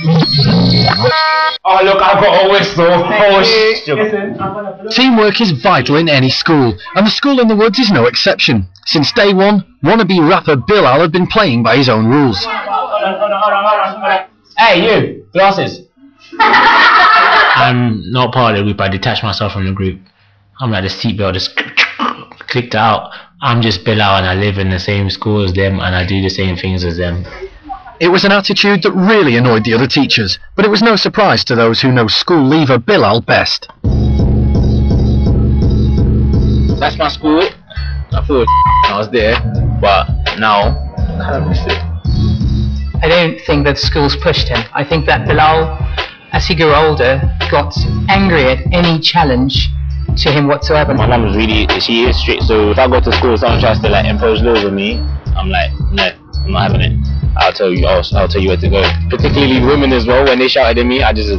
Oh look, I've got a whistle. Oh shit. Teamwork is vital in any school, and the school in the woods is no exception. Since day one, wannabe rapper Bilal had been playing by his own rules. Hey you, glasses. I'm not part of the group, I detached myself from the group. I'm like the seatbelt just clicked out. I'm just Bilal and I live in the same school as them and I do the same things as them. It was an attitude that really annoyed the other teachers, but it was no surprise to those who know school leaver Bilal best. That's my school. I thought I was there, but now I kind of miss it. I don't think that schools pushed him. I think that Bilal, as he grew older, got angry at any challenge to him whatsoever. My mum she is strict, so if I go to school, someone tries to like impose laws on me, I'm like, no, I'm not having it. I'll tell you where to go. Particularly women as well, when they shouted at me, I just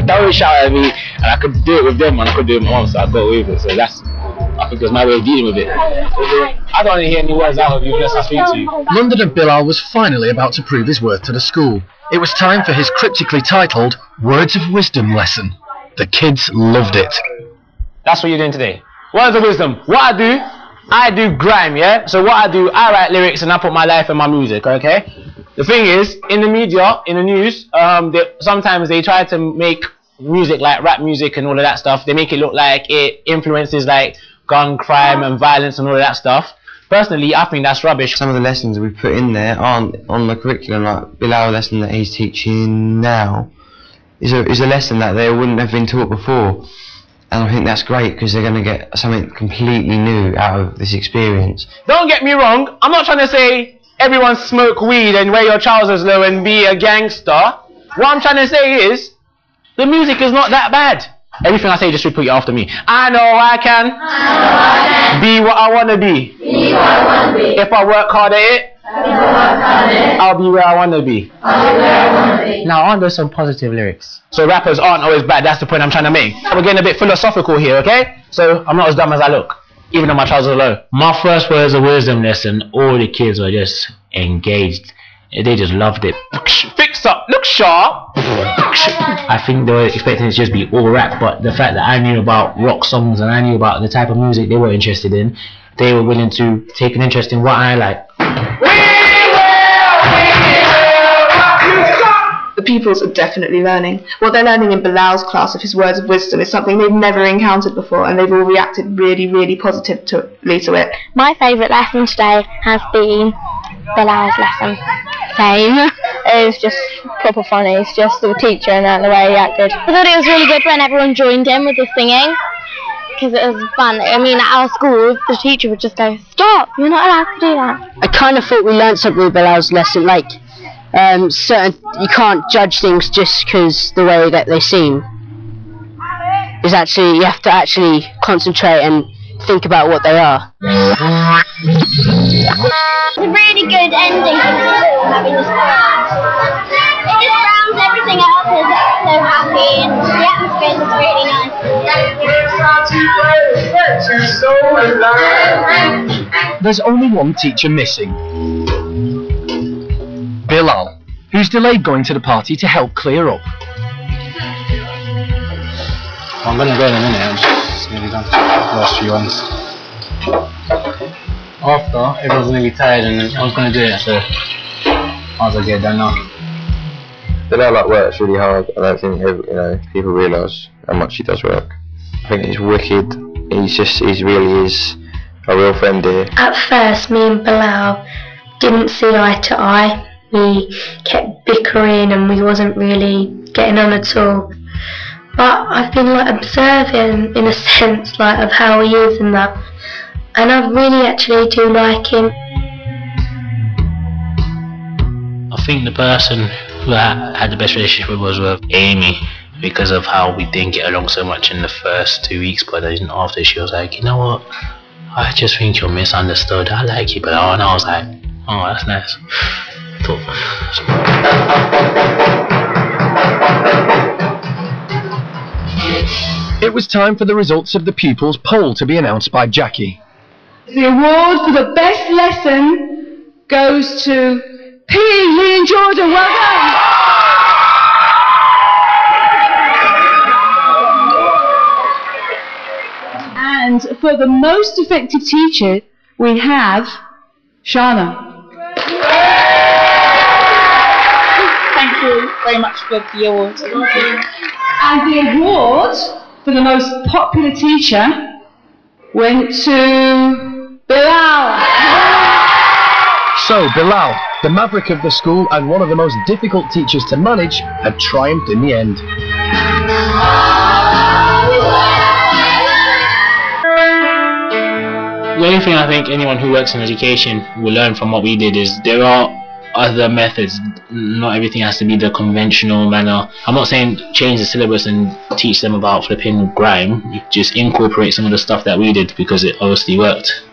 don't shout at me, and I could do it with them and I could do it with my mum, so I got away with it. So that's, I think, it was my way of dealing with it. I don't want to hear any words out of you unless I speak to you. London Bilal was finally about to prove his worth to the school. It was time for his cryptically titled Words of Wisdom lesson. The kids loved it. That's what you're doing today. Words of wisdom. What I do grime, yeah? So what I do, I write lyrics and I put my life in my music, okay? The thing is, in the media, in the news, sometimes they try to make music like rap music and all of that stuff. They make it look like it influences like gun crime and violence and all of that stuff. Personally, I think that's rubbish. Some of the lessons we put in there aren't on the curriculum. Like Bilal lesson that he's teaching now is a lesson that they wouldn't have been taught before. And I think that's great because they're going to get something completely new out of this experience. Don't get me wrong, I'm not trying to say everyone smoke weed and wear your trousers low and be a gangster. What I'm trying to say is, the music is not that bad. Everything I say, just repeat after me. I know I can. Be what I want to be. If I work hard at it, I'll be where I want to be. Now on to some positive lyrics. So rappers aren't always bad, that's the point I'm trying to make. We're getting a bit philosophical here, okay? So I'm not as dumb as I look, even though my trousers are low. My first words of wisdom lesson, all the kids were just engaged. They just loved it. Fix up, look sharp. I think they were expecting it to just be all rap, but the fact that I knew about rock songs and I knew about the type of music they were interested in, they were willing to take an interest in what I like. The pupils are definitely learning. What they're learning in Bilal's class of his words of wisdom is something they've never encountered before, and they've all reacted really, really positively to it. My favourite lesson today has been Bilal's lesson. Same. It was just proper funny. It's just the teacher and the way he acted. I thought it was really good when everyone joined in with the singing, because it was fun. I mean, at our school, the teacher would just go, "Stop! You're not allowed to do that." I kind of thought we learned something with Bilal's lesson, like you can't judge things just because the way that they seem. Is actually, you have to actually concentrate and think about what they are. It's a really good ending for the school, having this class. It just rounds everything up, it's so happy, and the atmosphere is really nice. There's only one teacher missing. Bilal, who's delayed going to the party to help clear up. I'm going to go in a minute, I'm just nearly done the last few ones. After, everyone's going to be tired and I was going to do it, so might as well get it done now. Bilal works really hard. I don't think people realise how much he does work. I think he's wicked. He really is a real friend here. At first, me and Bilal didn't see eye to eye. We kept bickering and we wasn't really getting on at all. But I've been observing in a sense of how he is and that, and I really actually do like him. I think the person who I had the best relationship with was with Amy, because of how we didn't get along so much in the first 2 weeks, but then after she was like, you know what, I just think you're misunderstood, I like you, Bilal. And I was like, oh, that's nice. It was time for the results of the pupils' poll to be announced by Jackie. The award for the best lesson goes to P. Lee and Jordan. Well done! for the most effective teacher, we have Shana. Thank you very much for the award. And the award for the most popular teacher went to Bilal. So Bilal, the maverick of the school and one of the most difficult teachers to manage, had triumphed in the end. The only thing I think anyone who works in education will learn from what we did is there are other methods. Not everything has to be the conventional manner. I'm not saying change the syllabus and teach them about flipping grime. Just incorporate some of the stuff that we did because it obviously worked.